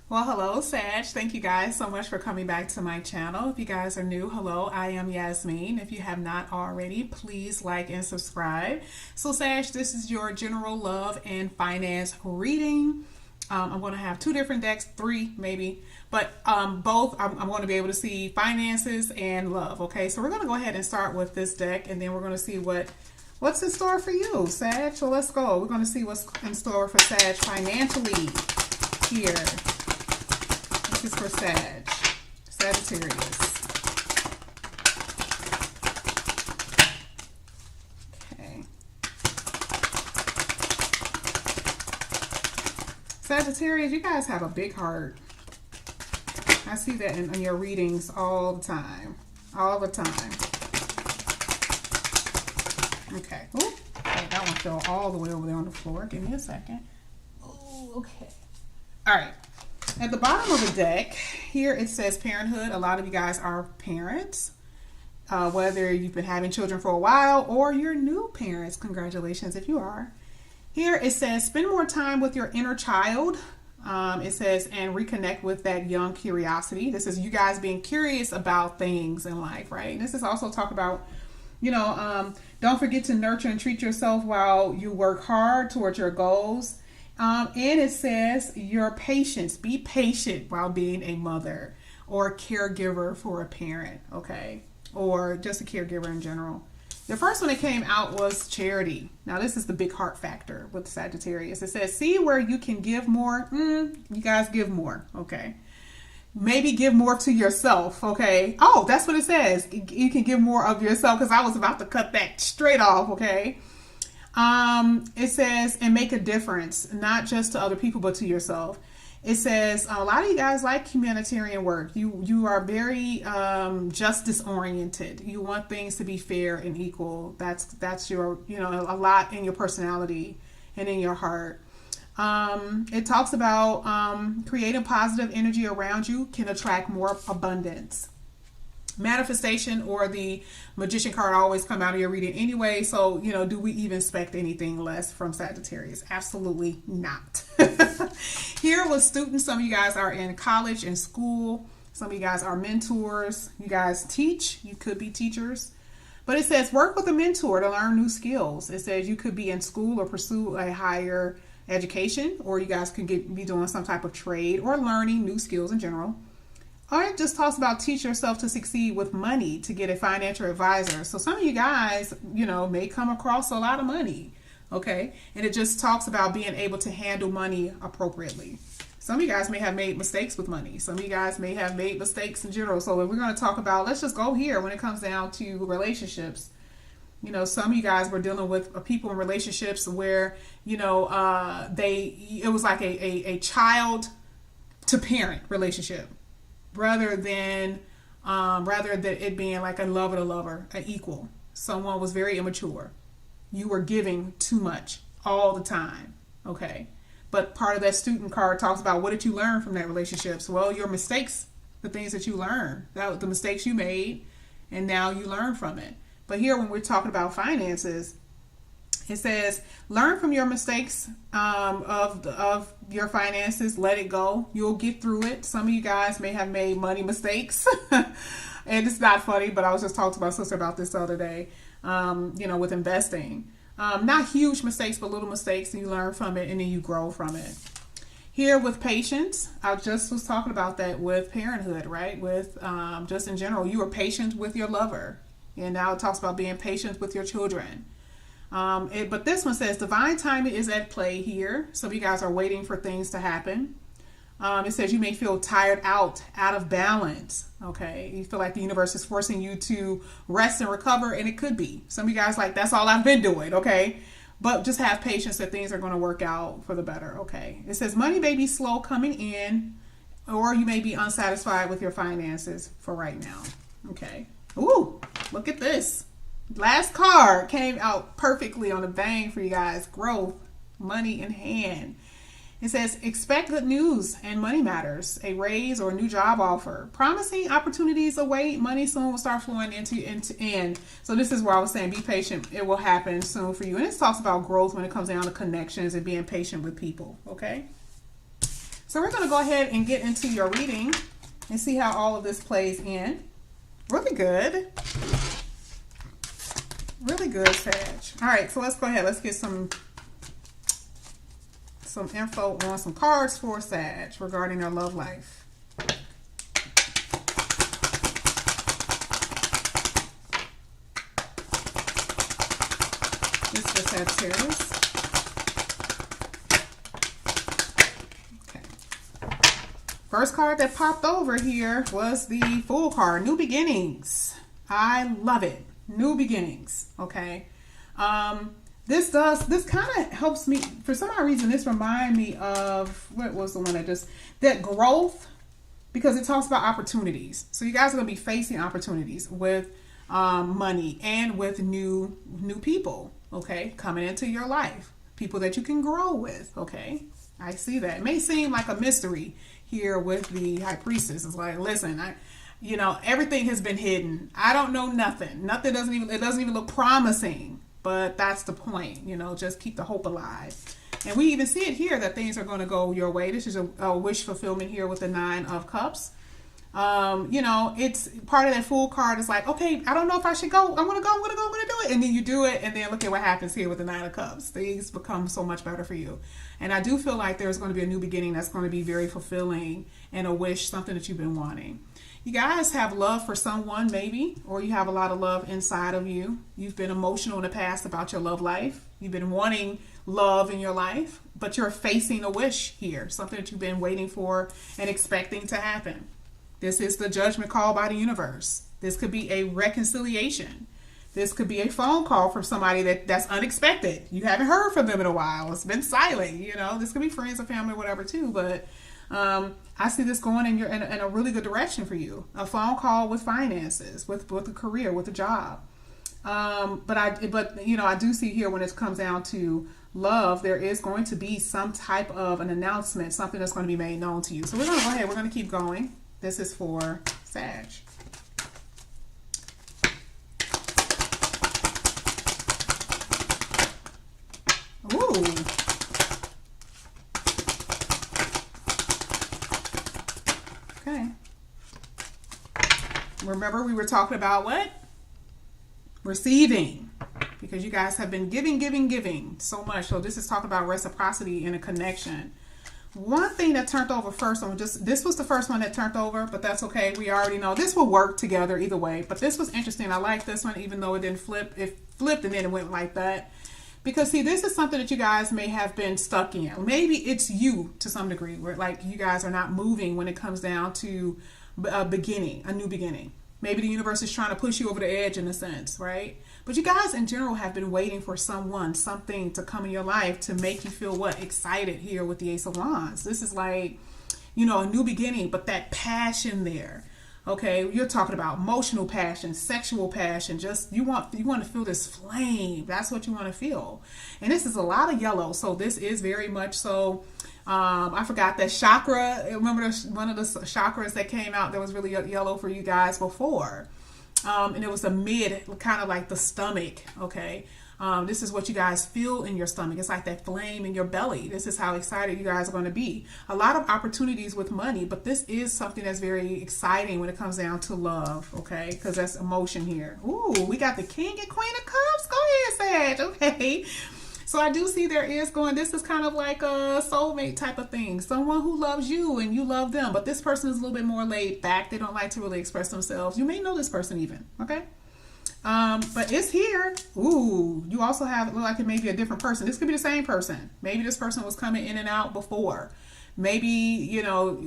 Well, hello, Sag. Thank you guys so much for coming back to my channel. If you guys are new, hello, I am Yasmin. If you have not already, please like and subscribe. So, Sag, this is your general love and finance reading. I'm going to have two different decks, three maybe, but both I'm going to be able to see finances and love. Okay, so we're going to go ahead and start with this deck, and then we're going to see what's in store for you, Sag. So let's go. We're going to see what's in store for Sag financially here. This is for Sagittarius. Okay. Sagittarius, you guys have a big heart. I see that in your readings all the time. All the time. Okay. Ooh, okay, that one fell all the way over there on the floor. Give me a second. Oh, okay. All right. At the bottom of the deck, here it says parenthood. A lot of you guys are parents, whether you've been having children for a while or you're new parents. Congratulations if you are. Here it says spend more time with your inner child. It says and reconnect with that young curiosity. This is you guys being curious about things in life, right? This is also talk about, don't forget to nurture and treat yourself while you work hard towards your goals. And it says your patience. Be patient while being a mother or a caregiver for a parent, okay? Or just a caregiver in general. The first one that came out was charity. Now, this is the big heart factor with Sagittarius. It says, see where you can give more. You guys give more, okay? Maybe give more to yourself, okay? Oh, that's what it says. You can give more of yourself because I was about to cut that straight off, okay? It says, and make a difference, not just to other people, but to yourself. It says, a lot of you guys like humanitarian work. You are very justice oriented. You want things to be fair and equal. That's your, a lot in your personality and in your heart. It talks about creating positive energy around you can attract more abundance. Manifestation or the magician card always come out of your reading anyway, so do we even expect anything less from Sagittarius? Absolutely not. Here with students, some of you guys are in college and school, some of you guys are mentors, you guys teach, you could be teachers, but it says work with a mentor to learn new skills. It says you could be in school or pursue a higher education, or you guys could be doing some type of trade or learning new skills in general. Or it just talks about teach yourself to succeed with money to get a financial advisor. So some of you guys, may come across a lot of money, okay? And it just talks about being able to handle money appropriately. Some of you guys may have made mistakes with money. Some of you guys may have made mistakes in general. So if we're going to talk about, let's just go here when it comes down to relationships. Some of you guys were dealing with people in relationships where, it was like a child to parent relationship. Rather than it being like a lover to lover, an equal. Someone was very immature. You were giving too much all the time, okay? But part of that student card talks about what did you learn from that relationship? So, well, your mistakes, the things that you learned, the mistakes you made, and now you learn from it. But here when we're talking about finances, it says, learn from your mistakes of your finances. Let it go. You'll get through it. Some of you guys may have made money mistakes. And it's not funny, but I was just talking to my sister about this the other day, with investing. Not huge mistakes, but little mistakes. And you learn from it and then you grow from it. Here with patience, I just was talking about that with parenthood, right? With just in general, you were patient with your lover. And now it talks about being patient with your children. But this one says divine timing is at play here. Some of you guys are waiting for things to happen. It says you may feel tired out of balance. Okay. You feel like the universe is forcing you to rest and recover. And it could be. Some of you guys like, that's all I've been doing. Okay. But just have patience that things are going to work out for the better. Okay. It says money may be slow coming in, or you may be unsatisfied with your finances for right now. Okay. Ooh, look at this. Last card came out perfectly on a bang for you guys. Growth, money in hand. It says, expect good news and money matters. A raise or a new job offer. Promising opportunities await. Money soon will start flowing into end. So this is where I was saying, be patient. It will happen soon for you. And it talks about growth when it comes down to connections and being patient with people. Okay. So we're going to go ahead and get into your reading and see how all of this plays in. Really good. Really good, Sag. All right, so let's go ahead. Let's get some info on some cards for Sag regarding their love life. This is Sagittarius. Okay. First card that popped over here was the Fool card, New Beginnings. I love it. New beginnings. Okay. This kind of helps me, for some odd reason, this reminds me of, what was the one that growth, because it talks about opportunities. So you guys are going to be facing opportunities with money and with new people, okay, coming into your life. People that you can grow with, okay. I see that. It may seem like a mystery here with the High Priestess. It's like, listen, you know, everything has been hidden. I don't know nothing. Nothing doesn't even look promising. But that's the point, you know, just keep the hope alive. And we even see it here that things are going to go your way. This is a wish fulfillment here with the 9 of Cups. You know, it's part of that Fool card is like, okay, I don't know if I should go. I'm going to do it. And then you do it. And then look at what happens here with the 9 of Cups. Things become so much better for you. And I do feel like there's going to be a new beginning that's going to be very fulfilling and a wish, something that you've been wanting. You guys have love for someone, maybe, or you have a lot of love inside of you. You've been emotional in the past about your love life. You've been wanting love in your life, but you're facing a wish here, something that you've been waiting for and expecting to happen. This is the judgment call by the universe. This could be a reconciliation. This could be a phone call from somebody that's unexpected. You haven't heard from them in a while. It's been silent, you know. This could be friends or family or whatever too, but I see this going in a really good direction for you. A phone call with finances, with a career, with a job. But you know, I do see here when it comes down to love, there is going to be some type of an announcement, something that's going to be made known to you. So we're going to go ahead. We're going to keep going. This is for Sag. Ooh. Okay. Remember we were talking about what? Receiving. Because you guys have been giving so much. So this is talking about reciprocity and a connection. One thing that turned over first, this was the first one that turned over, but that's okay. We already know this will work together either way. But this was interesting. I like this one, even though it didn't flip. It flipped and then it went like that. Because see, this is something that you guys may have been stuck in. Maybe it's you to some degree, where like you guys are not moving when it comes down to a new beginning. Maybe the universe is trying to push you over the edge in a sense, right? But you guys in general have been waiting for something to come in your life to make you feel what? Excited here with the Ace of Wands. This is like, you know, a new beginning, but that passion there. Okay, you're talking about emotional passion, sexual passion. Just you want to feel this flame. That's what you want to feel. And this is a lot of yellow, so this is very much so. I forgot that chakra. Remember one of the chakras that came out that was really yellow for you guys before, and it was a mid, kind of like the stomach. Okay. This is what you guys feel in your stomach. It's like that flame in your belly. This is how excited you guys are going to be. A lot of opportunities with money, but this is something that's very exciting when it comes down to love, okay? Because that's emotion here. Ooh, we got the King and Queen of Cups. Go ahead, Sag. Okay. So I do see this is kind of like a soulmate type of thing. Someone who loves you and you love them, but this person is a little bit more laid back. They don't like to really express themselves. You may know this person even, okay? But it's here. Ooh, you also have, look like it may be a different person. This could be the same person. Maybe this person was coming in and out before. Maybe, you know,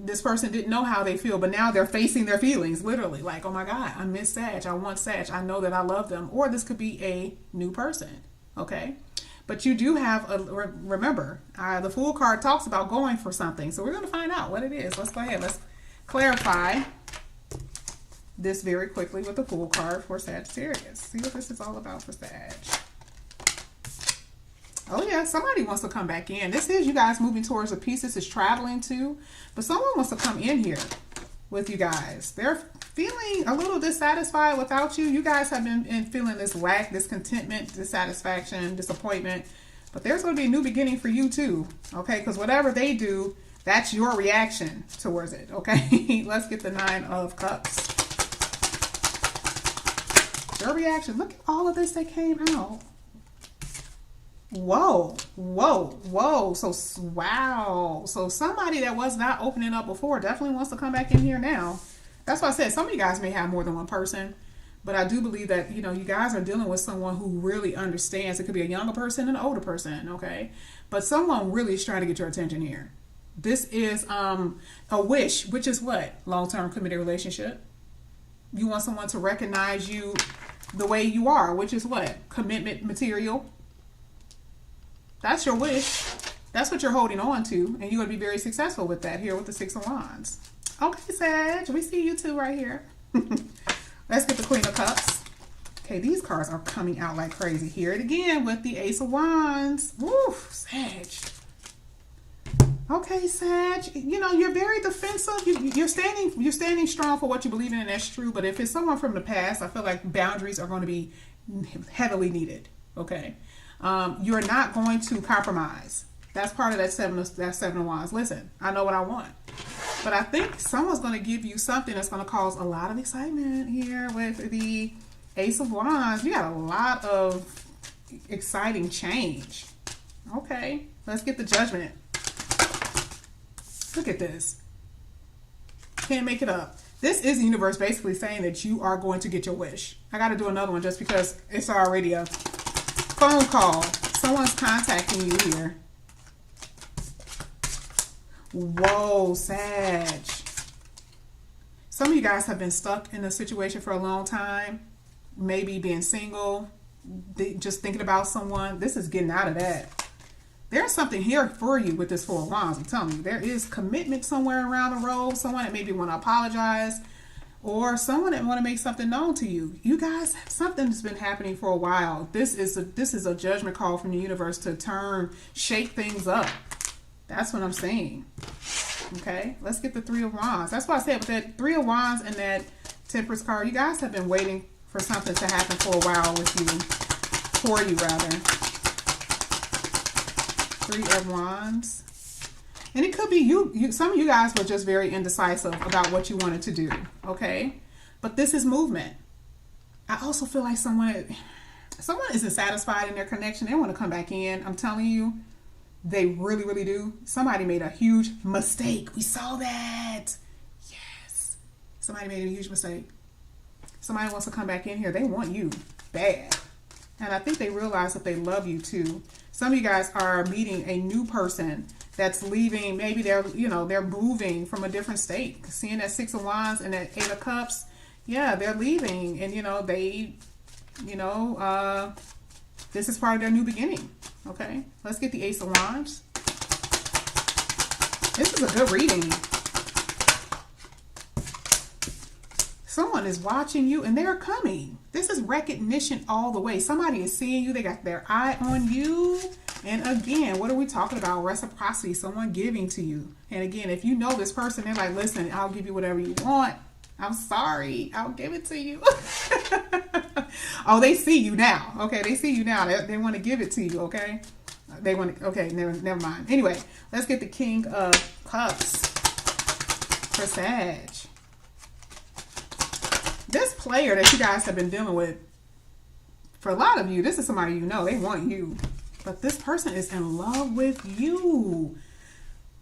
this person didn't know how they feel, but now they're facing their feelings, literally. Like, oh my God, I miss Sag. I want Sag. I know that I love them. Or this could be a new person, okay? But you do have, remember, the Fool card talks about going for something. So we're going to find out what it is. Let's go ahead. Let's clarify this very quickly with the Fool card for Sagittarius. See what this is all about for Sag. Oh yeah, somebody wants to come back in. This is you guys moving towards a piece. This is traveling too. But someone wants to come in here with you guys. They're feeling a little dissatisfied without you. You guys have been feeling this lack, discontentment, dissatisfaction, disappointment. But there's going to be a new beginning for you too. Okay, because whatever they do, That's your reaction towards it, okay? Let's get the 9 of Cups. Your reaction. Look at all of this that came out. Whoa, whoa, whoa. So, wow. So somebody that was not opening up before definitely wants to come back in here now. That's why I said some of you guys may have more than one person. But I do believe that, you know, you guys are dealing with someone who really understands. It could be a younger person and an older person, okay? But someone really is trying to get your attention here. This is a wish, which is what? Long-term committed relationship. You want someone to recognize you the way you are, which is what? Commitment material. That's your wish. That's what you're holding on to. And you're going to be very successful with that here with the 6 of Wands. Okay, Sag. We see you too right here. Let's get the Queen of Cups. Okay, these cards are coming out like crazy. Hear it again with the Ace of Wands. Woo, Sag. Okay, Sag. You know, you're very defensive. You're standing strong for what you believe in, and that's true. But if it's someone from the past, I feel like boundaries are going to be heavily needed. Okay, you're not going to compromise. That's part of that seven of Wands. Listen, I know what I want. But I think someone's going to give you something that's going to cause a lot of excitement here with the Ace of Wands. You got a lot of exciting change. Okay, let's get the Judgment. Look at this. Can't make it up. This is the universe basically saying that you are going to get your wish. I got to do another one just because it's already a phone call. Someone's contacting you here. Whoa, Sag. Some of you guys have been stuck in a situation for a long time. Maybe being single, just thinking about someone. This is getting out of that. There's something here for you with this 4 of Wands. I'm telling you, there is commitment somewhere around the road. Someone that maybe want to apologize, or someone that want to make something known to you. You guys, something's been happening for a while. This is a judgment call from the universe to shake things up. That's what I'm saying. Okay, let's get the 3 of Wands. That's why I said with that 3 of Wands and that Temperance card, you guys have been waiting for something to happen for a while with you, for you rather. 3 of Wands. And it could be you. Some of you guys were just very indecisive about what you wanted to do. Okay, but this is movement. I also feel like someone isn't satisfied in their connection. They want to come back in. I'm telling you. They really, really do. Somebody made a huge mistake. We saw that. Yes. Somebody made a huge mistake. Somebody wants to come back in here. They want you bad. And I think they realize that they love you too. Some of you guys are meeting a new person that's leaving. Maybe they're moving from a different state. Seeing that 6 of Wands and that 8 of Cups. Yeah, they're leaving. And, this is part of their new beginning. Okay, let's get the Ace of Wands. This is a good reading. Someone is watching you and they're coming. This is recognition all the way. Somebody is seeing you. They got their eye on you. And again, what are we talking about? Reciprocity, someone giving to you. And again, if you know this person, they're like, listen, I'll give you whatever you want. I'm sorry, I'll give it to you. Oh, they see you now. Okay, they see you now. They want to give it to you, okay? They want to, okay, never mind. Anyway, let's get the King of Cups for Sag. This player that you guys have been dealing with, for a lot of you, this is somebody you know. They want you. But this person is in love with you.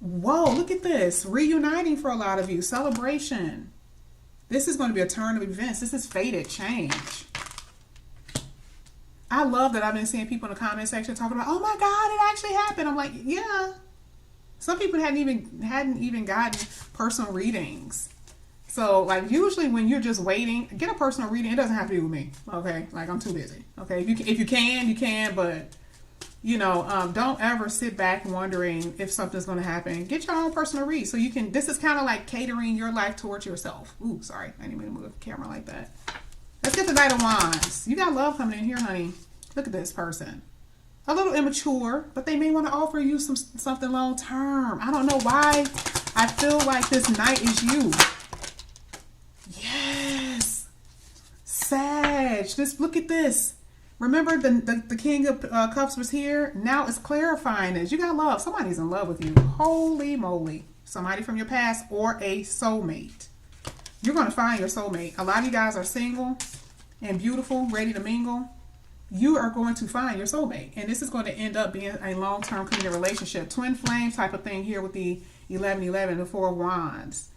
Whoa, look at this. Reuniting for a lot of you. Celebration. This is going to be a turn of events. This is fated change. I love that I've been seeing people in the comment section talking about, oh my God, it actually happened. I'm like, yeah. Some people hadn't even gotten personal readings. So like usually when you're just waiting, get a personal reading. It doesn't have to be with me. Okay. Like I'm too busy. Okay. If you can, but don't ever sit back wondering if something's going to happen. Get your own personal read. So you can, this is kind of like catering your life towards yourself. Ooh, sorry. I didn't mean to move the camera like that. Let's get the Knight of Wands. You got love coming in here, honey. Look at this person. A little immature, but they may want to offer you something long term. I don't know why I feel like this Knight is you. Yes. Sag. Look at this. Remember the King of Cups was here? Now it's clarifying this. You got love. Somebody's in love with you. Holy moly. somebody from your past, or a soulmate. You're going to find your soulmate. A lot of you guys are single and beautiful, ready to mingle. You are going to find your soulmate, and this is going to end up being a long-term committed relationship. Twin flame type of thing here with the 1111, the 4 of Wands.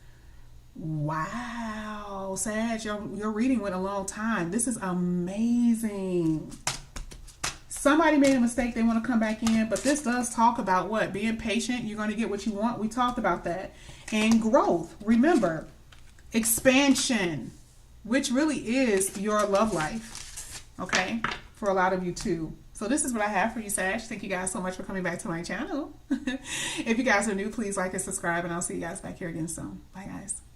Wow, Sag, your reading went a long time. This is amazing. Somebody made a mistake. They want to come back in, but this does talk about what? Being patient. You're going to get what you want. We talked about that. And growth. Remember, expansion, which really is your love life. Okay? For a lot of you too. So this is what I have for you, Sag. Thank you guys so much for coming back to my channel. If you guys are new, please like and subscribe, and I'll see you guys back here again soon. Bye, guys.